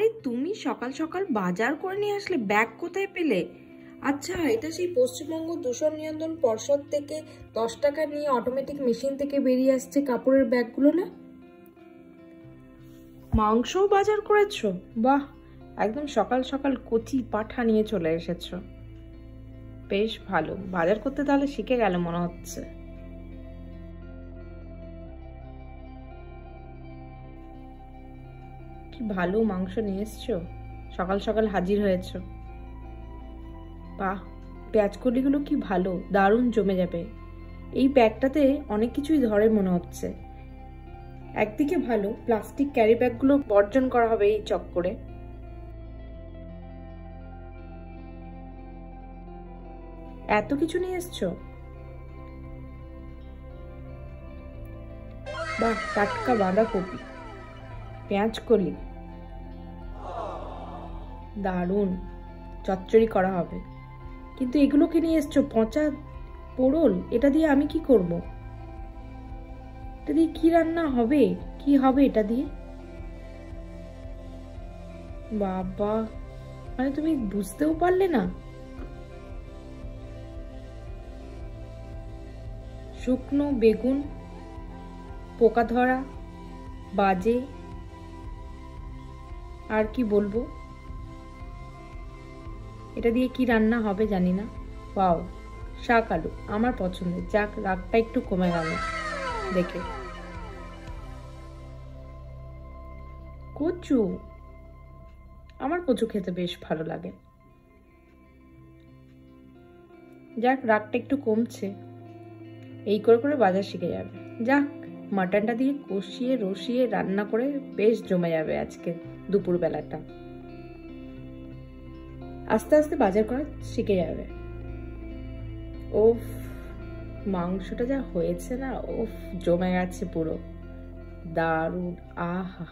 আরে তুমি সকাল সকাল বাজার করে নিয়ে আসলে, ব্যাগ কোথায় পেলে? আচ্ছা, এটা সেই পশ্চিমবঙ্গ দূষণ নিয়ন্ত্রণ পর্ষদ থেকে 10 টাকা নিয়ে অটোমেটিক মেশিন থেকে বেরিয়ে আসছে কাপড়ের ব্যাগগুলো না? মাংসও বাজার করেছো? বাহ, একদম সকাল সকাল কচি পাঠা নিয়ে চলে এসেছো। বেশ ভালো, বাজার করতে তাহলে শিখে গেল মনে হচ্ছে। কি ভালো মাংস নিয়ে এসছো, সকাল সকাল হাজির হয়েছো। বাহ, পেঁয়াজ কলিগুলো কি ভালো, দারুণ জমে যাবে। এই ব্যাগটাতে অনেক কিছুই ধরে মনে হচ্ছে। একদিকে ভালো, প্লাস্টিক ক্যারি ব্যাগগুলো বর্জন করা হবে এই চক্করে। এত কিছু নিয়ে এসছো? বাহ, টাটকা বাঁধাকপি, পেঁয়াজ কলি, দারুণ, চচ্চড়ি করা হবে। কিন্তু এগুলোকে নিয়ে এসছো, পচা পোড়ল, এটা দিয়ে আমি কি করব? এটা দিয়ে কি রান্না হবে? কি হবে এটা দিয়ে? বাবা, মানে তুমি বুঝতেও পারলে না? শুকনো বেগুন, পোকা ধরা, বাজে, আর কি বলবো। এটা দিয়ে কি রান্না হবে জানি না। ওয়াও, শাক আলু আমার পছন্দের, যাক রাগটা একটু কমে গেল দেখে। কচু, আমার কচু খেতে বেশ ভালো লাগে। যাক, রাগটা একটু কমছে। এই করে করে বাজার শিখে যাবে। যাক, মাটনটা দিয়ে কষিয়ে রসিয়ে রান্না করে বেশ জমে যাবে আজকে দুপুরবেলাটা। আস্তে আস্তে বাজার করা শিখে যাবে। ওফ, মাংসটা যা হয়েছে না, ওফ, জমে গেছে পুরো, দারুণ। আহা।